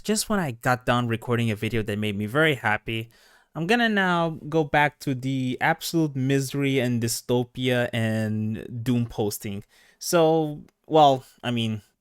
Just when I got done recording a video that made me very happy, I'm gonna now go back to the absolute misery and dystopia and doom posting.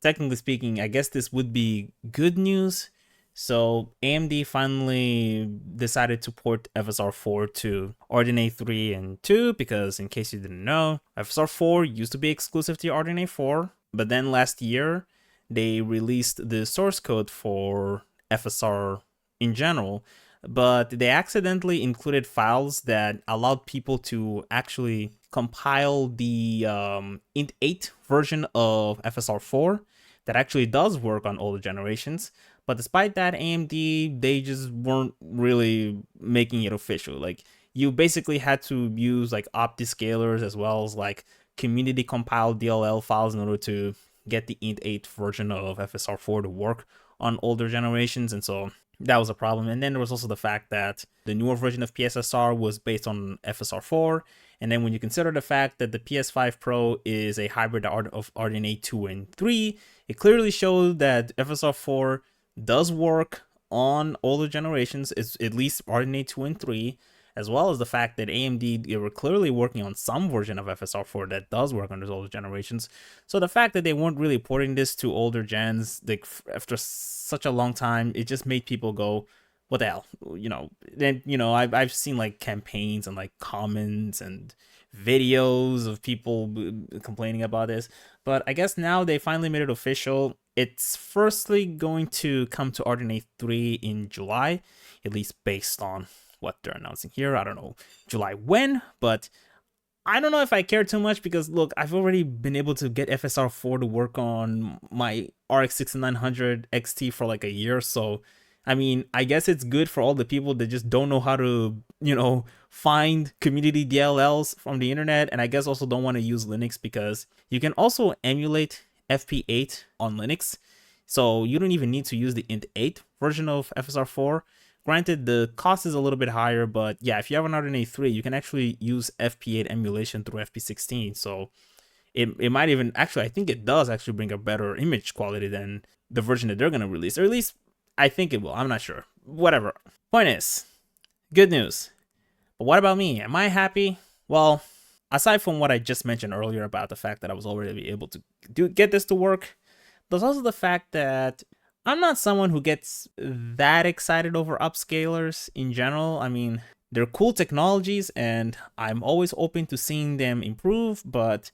Technically speaking, I guess this would be good news. So, AMD finally decided to port FSR 4 to RDNA 3 and 2 because, in case you didn't know, FSR 4 used to be exclusive to RDNA 4, but then last year, they released the source code for FSR in general, but they accidentally included files that allowed people to actually compile the int8 version of FSR 4 that actually does work on older generations. But despite that, AMD, they just weren't really making it official. Like, you basically had to use like upscalers as well as like community compiled DLL files in order to get the int8 version of FSR4 to work on older generations, and so that was a problem. And then there was also the fact that the newer version of PSSR was based on FSR4, and then when you consider the fact that the PS5 Pro is a hybrid of RDNA 2 and 3, it clearly showed that FSR4 does work on older generations, it's at least RDNA 2 and 3, as well as the fact that AMD, they were clearly working on some version of FSR4 that does work on those older generations. So the fact that they weren't really porting this to older gens, like after such a long time, it just made people go, "What the hell?" I've seen like campaigns and like comments and videos of people complaining about this, but I guess now they finally made it official. It's firstly going to come to RDNA 3 in July, at least based on what they're announcing here. I don't know July when, but I don't know if I care too much because look, I've already been able to get FSR4 to work on my RX 6900 XT for like a year. So, I mean, I guess it's good for all the people that just don't know how to, find community DLLs from the internet. And I guess also don't want to use Linux because you can also emulate FP8 on Linux. So you don't even need to use the int8 version of FSR4. Granted, the cost is a little bit higher, but yeah, if you have an RDNA 3, you can actually use FP8 emulation through FP16. So it might even, actually, I think it does actually bring a better image quality than the version that they're going to release. Or at least, I think it will. I'm not sure. Whatever. Point is, good news. But what about me? Am I happy? Well, aside from what I just mentioned earlier about the fact that I was already able to get this to work, there's also the fact that I'm not someone who gets that excited over upscalers in general. I mean, they're cool technologies and I'm always open to seeing them improve, but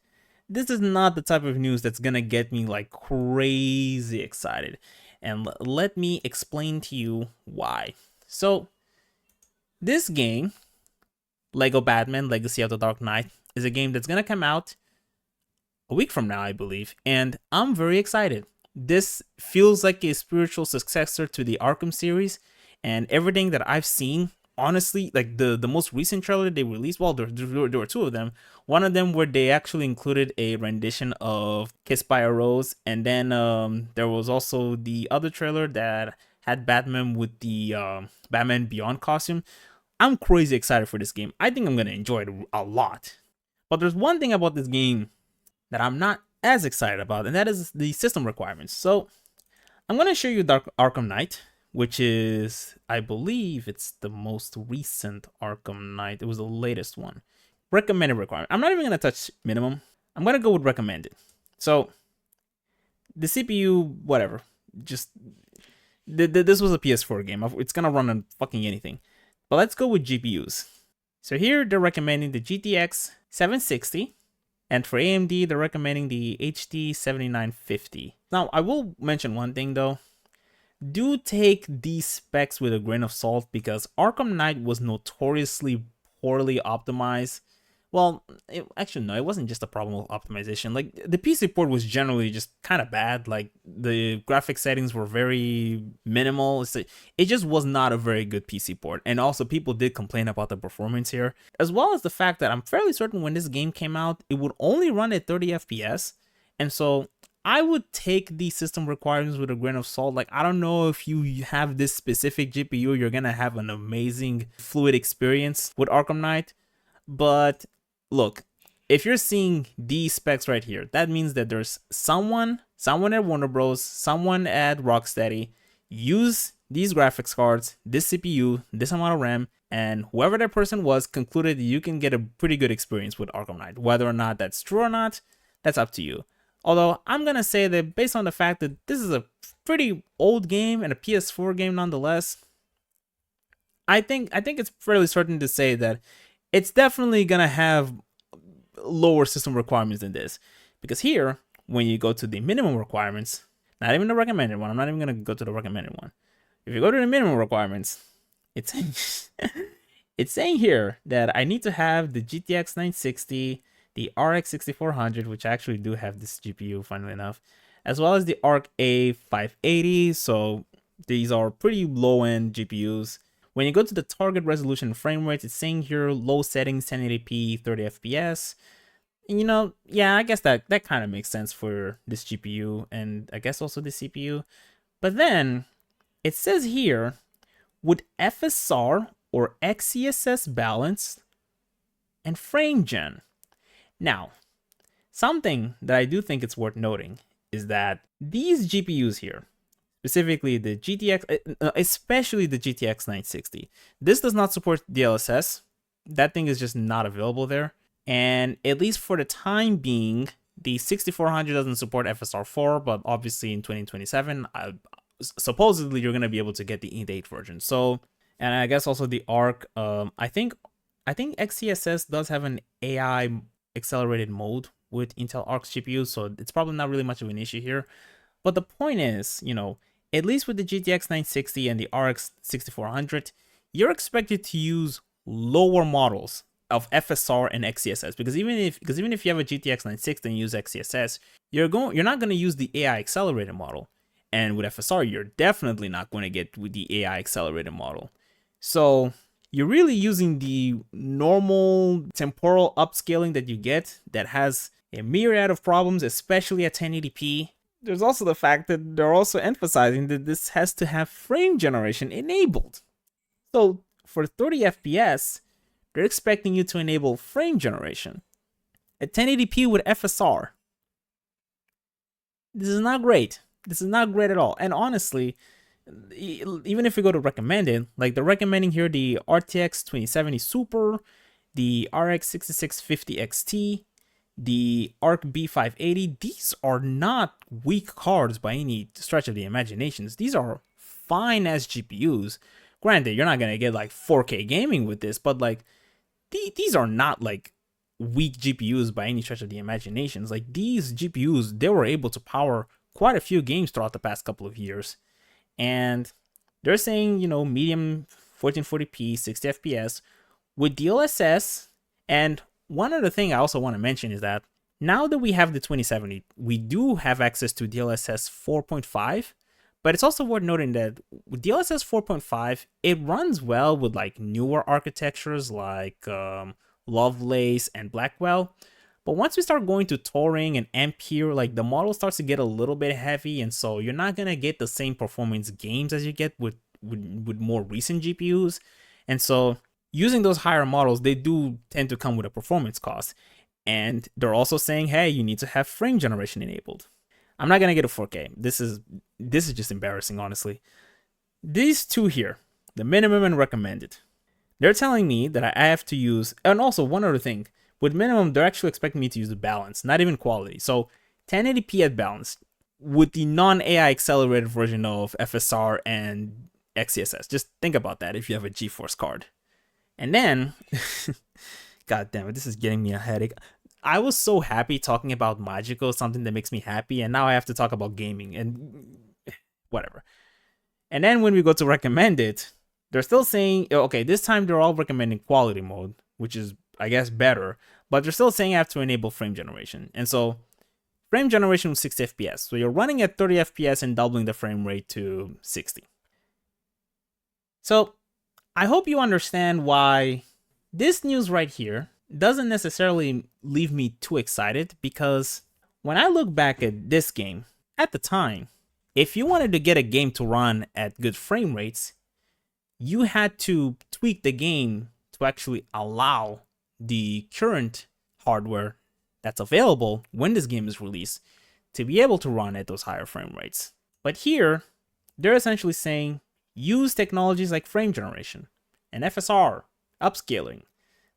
this is not the type of news that's gonna get me like crazy excited. And let me explain to you why. So, this game, Lego Batman Legacy of the Dark Knight, is a game that's gonna come out a week from now, I believe, and I'm very excited. This feels like a spiritual successor to the Arkham series, and everything that I've seen, honestly, like the most recent trailer they released, well, there were two of them. One of them where they actually included a rendition of Kiss by a Rose, and then there was also the other trailer that had Batman with the Batman Beyond costume. I'm crazy excited for this game. I think I'm gonna enjoy it a lot. But there's one thing about this game that I'm not as excited about, and that is the system requirements. So I'm going to show you Dark Arkham Knight, which is, I believe it's the most recent Arkham Knight. It was the latest one. Recommended requirement. I'm not even going to touch minimum. I'm going to go with recommended. So the CPU, whatever. Just, this was a PS4 game. It's going to run on fucking anything. But let's go with GPUs. So here they're recommending the GTX 760. And for AMD, they're recommending the HD 7950. Now, I will mention one thing though. Do take these specs with a grain of salt because Arkham Knight was notoriously poorly optimized. Well, actually, no, it wasn't just a problem of optimization. Like, the PC port was generally just kind of bad. Like, the graphic settings were very minimal. It just was not a very good PC port. And also, people did complain about the performance here, as well as the fact that I'm fairly certain when this game came out, it would only run at 30 FPS. And so, I would take these system requirements with a grain of salt. Like, I don't know if you have this specific GPU, you're gonna have an amazing fluid experience with Arkham Knight. But look, if you're seeing these specs right here, that means that there's someone at Warner Bros, someone at Rocksteady use these graphics cards, this CPU, this amount of RAM, and whoever that person was concluded you can get a pretty good experience with Arkham Knight. Whether or not that's true or not, that's up to you. Although I'm gonna say that based on the fact that this is a pretty old game and a PS4 game nonetheless, I think it's fairly certain to say that it's definitely gonna have lower system requirements than this. Because here, when you go to the minimum requirements, not even the recommended one, I'm not even gonna go to the recommended one. If you go to the minimum requirements, it's it's saying here that I need to have the GTX 960, the RX 6400, which I actually do have this GPU, funnily enough, as well as the Arc A580. So these are pretty low-end GPUs. When you go to the target resolution frame rates, it's saying here low settings, 1080p, 30 FPS. And, you know, yeah, I guess that kind of makes sense for this GPU and I guess also the CPU. But then it says here, with FSR or XeSS balanced and frame gen. Now, something that I do think it's worth noting is that these GPUs here, specifically the GTX, especially the GTX 960, this does not support DLSS. That thing is just not available there. And at least for the time being, the 6400 doesn't support FSR4, but obviously in 2027, supposedly you're going to be able to get the Int8 version. So, and I guess also the Arc, I think XeSS does have an AI accelerated mode with Intel Arc GPUs, so it's probably not really much of an issue here. But the point is, you know, at least with the GTX 960 and the RX 6400, you're expected to use lower models of FSR and XeSS, because even if you have a GTX 960 and use XeSS, you're not going to use the AI accelerated model. And with FSR, you're definitely not going to get with the AI accelerated model. So you're really using the normal temporal upscaling that you get that has a myriad of problems, especially at 1080p. There's also the fact that they're also emphasizing that this has to have frame generation enabled. So for 30 FPS, they're expecting you to enable frame generation at 1080p with FSR. This is not great. This is not great at all. And honestly, even if we go to recommended, like they're recommending here the RTX 2070 Super, the RX 6650 XT, the Arc B580, these are not weak cards by any stretch of the imaginations. These are fine as GPUs. Granted, you're not gonna get like 4K gaming with this, but like these are not like weak GPUs by any stretch of the imaginations. Like these GPUs, they were able to power quite a few games throughout the past couple of years. And they're saying, you know, medium 1440p, 60 FPS with DLSS. And one other thing I also want to mention is that now that we have the 2070, we do have access to DLSS 4.5. But it's also worth noting that with DLSS 4.5, it runs well with like newer architectures like Lovelace and Blackwell. But once we start going to Turing and Ampere, like the model starts to get a little bit heavy, and so you're not gonna get the same performance games as you get with more recent GPUs. And so using those higher models, they do tend to come with a performance cost. And they're also saying, hey, you need to have frame generation enabled. I'm not gonna get a 4K. This is just embarrassing, honestly. These two here, the minimum and recommended, they're telling me that I have to use, and also one other thing, with minimum, they're actually expecting me to use the balance, not even quality. So 1080p at balance with the non-AI accelerated version of FSR and XeSS. Just think about that if you have a GeForce card. And then, god damn it, this is getting me a headache. I was so happy talking about Magical, something that makes me happy, and now I have to talk about gaming and whatever. And then when we go to recommend it, they're still saying, okay, this time they're all recommending quality mode, which is, I guess, better, but they're still saying I have to enable frame generation. And so frame generation with 60 FPS. So you're running at 30 FPS and doubling the frame rate to 60. So I hope you understand why this news right here doesn't necessarily leave me too excited, because when I look back at this game, at the time, if you wanted to get a game to run at good frame rates, you had to tweak the game to actually allow the current hardware that's available when this game is released to be able to run at those higher frame rates. But here, they're essentially saying use technologies like frame generation and FSR, upscaling,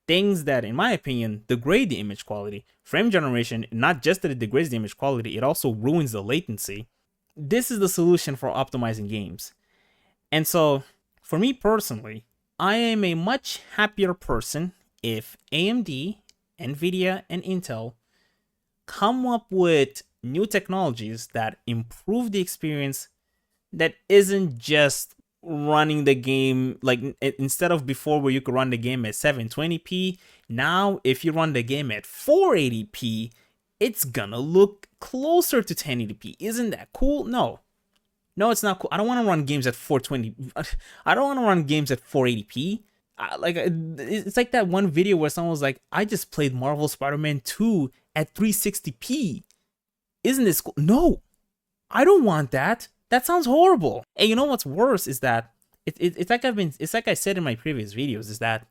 things that, in my opinion, degrade the image quality. Frame generation, not just that it degrades the image quality, it also ruins the latency. This is the solution for optimizing games. And so, for me personally, I am a much happier person if AMD, Nvidia, and Intel come up with new technologies that improve the experience, that isn't just running the game like instead of before where you could run the game at 720p. Now if you run the game at 480p, it's gonna look closer to 1080p. Isn't that cool? No, it's not cool. I don't want to run games at 420. I don't want to run games at 480p. It's like that one video where someone was like, I just played Marvel Spider-Man 2 at 360p. Isn't this cool? No, I don't want that. That sounds horrible. And you know what's worse is that it's like I said in my previous videos, is that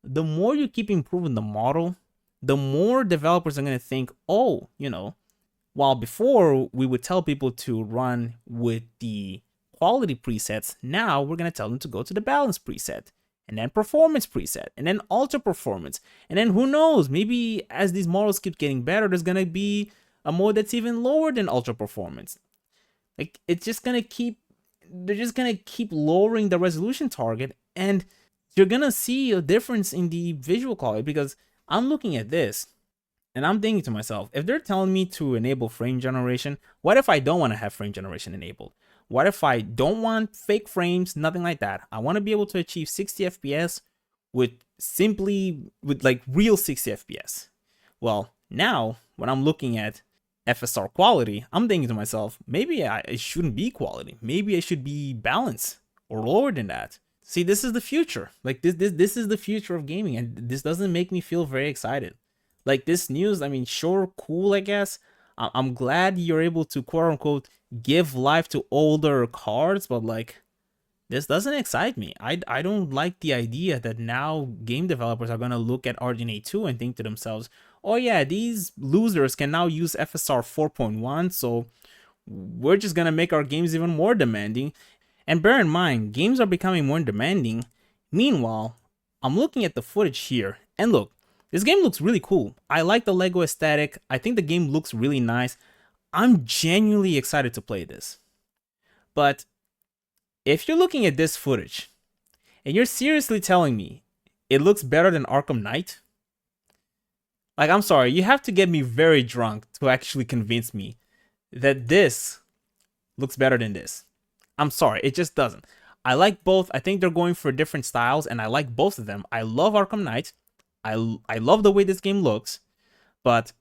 the more you keep improving the model, the more developers are gonna think, oh, while before we would tell people to run with the quality presets, now we're gonna tell them to go to the balance preset, and then performance preset, and then ultra performance, and then who knows, maybe as these models keep getting better, there's gonna be a mode that's even lower than ultra performance. Like, they're just gonna keep lowering the resolution target, and you're gonna see a difference in the visual quality. Because I'm looking at this and I'm thinking to myself, if they're telling me to enable frame generation, what if I don't want to have frame generation enabled? What if I don't want fake frames, nothing like that? I want to be able to achieve 60 FPS with like real 60 FPS. Well, now when I'm looking at FSR quality, I'm thinking to myself, maybe it shouldn't be quality. Maybe it should be balance or lower than that. See, this is the future. Like this is the future of gaming, and this doesn't make me feel very excited. Like, this news, I mean, sure, cool, I guess. I'm glad you're able to quote unquote give life to older cards, but like, this doesn't excite me. I don't like the idea that now game developers are gonna look at RDNA 2 and think to themselves, oh yeah, these losers can now use FSR 4.1, so we're just gonna make our games even more demanding. And bear in mind, games are becoming more demanding. Meanwhile, I'm looking at the footage here, and look, this game looks really cool. I like the Lego aesthetic. I think the game looks really nice. I'm genuinely excited to play this. But if you're looking at this footage and you're seriously telling me it looks better than Arkham Knight, like, I'm sorry, you have to get me very drunk to actually convince me that this looks better than this. I'm sorry, it just doesn't. I like both. I think they're going for different styles, and I like both of them. I love Arkham Knight. I love the way this game looks, but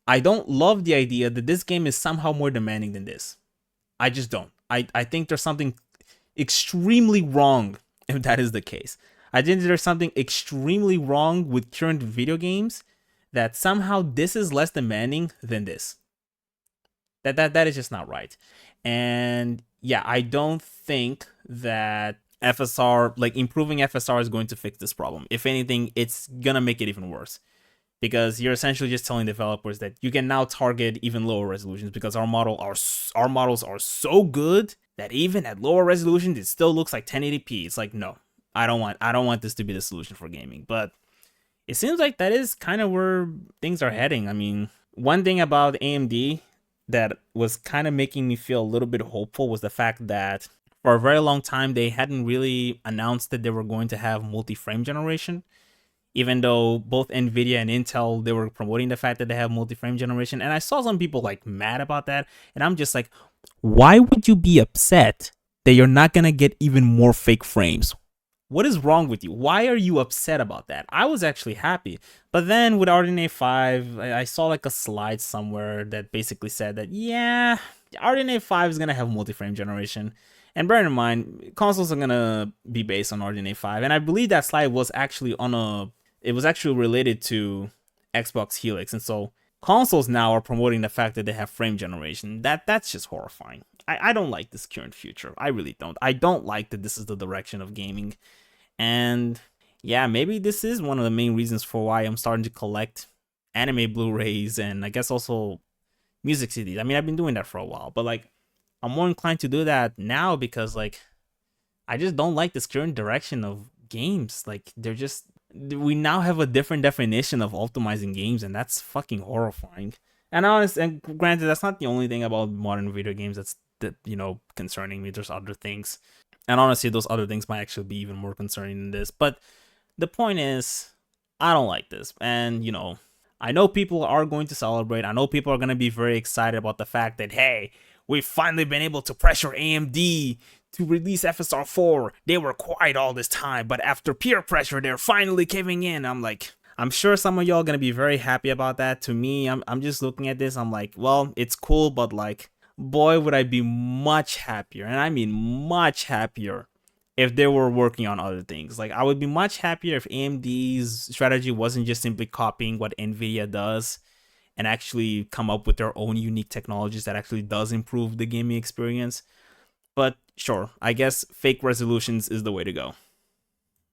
I don't love the idea that this game is somehow more demanding than this. I just don't. I think there's something extremely wrong if that is the case. I think there's something extremely wrong with current video games, that somehow this is less demanding than this. That is just not right. And yeah, I don't think that FSR, like improving FSR, is going to fix this problem. If anything, it's gonna make it even worse, because you're essentially just telling developers that you can now target even lower resolutions, because our models are so good that even at lower resolutions it still looks like 1080p. It's like, no, I don't want this to be the solution for gaming. But it seems like that is kind of where things are heading. I mean, one thing about AMD that was kind of making me feel a little bit hopeful was the fact that for a very long time they hadn't really announced that they were going to have multi-frame generation, even though both Nvidia and Intel, they were promoting the fact that they have multi-frame generation. And I saw some people like mad about that, and I'm just like, why would you be upset that you're not gonna get even more fake frames? What is wrong with you? Why are you upset about that? I was actually happy. But then with RDNA 5, I saw like a slide somewhere that basically said that, yeah, RDNA 5 is going to have multi-frame generation. And bear in mind, consoles are going to be based on RDNA 5. And I believe that slide was actually it was actually related to Xbox Helix. And so consoles now are promoting the fact that they have frame generation. That's just horrifying. I don't like this current future. I really don't. I don't like that this is the direction of gaming. And yeah, maybe this is one of the main reasons for why I'm starting to collect anime Blu-rays, and I guess also music CDs. I mean, I've been doing that for a while, but like, I'm more inclined to do that now because like I just don't like this current direction of games. Like they're just we now have a different definition of optimizing games, and that's fucking horrifying. And honest, and granted, that's not the only thing about modern video games that concerning me. There's other things, and honestly, those other things might actually be even more concerning than this. But the point is, I don't like this, and I know people are going to celebrate. I know people are going to be very excited about the fact that, hey, we've finally been able to pressure AMD to release FSR 4. They were quiet all this time, but after peer pressure, they're finally caving in. I'm like, I'm sure some of y'all are going to be very happy about that. To me, I'm just looking at this. I'm like, well, it's cool, but like, boy, would I be much happier. And I mean much happier if they were working on other things. Like I would be much happier if AMD's strategy wasn't just simply copying what Nvidia does and actually come up with their own unique technologies that actually does improve the gaming experience. But sure, I guess fake resolutions is the way to go.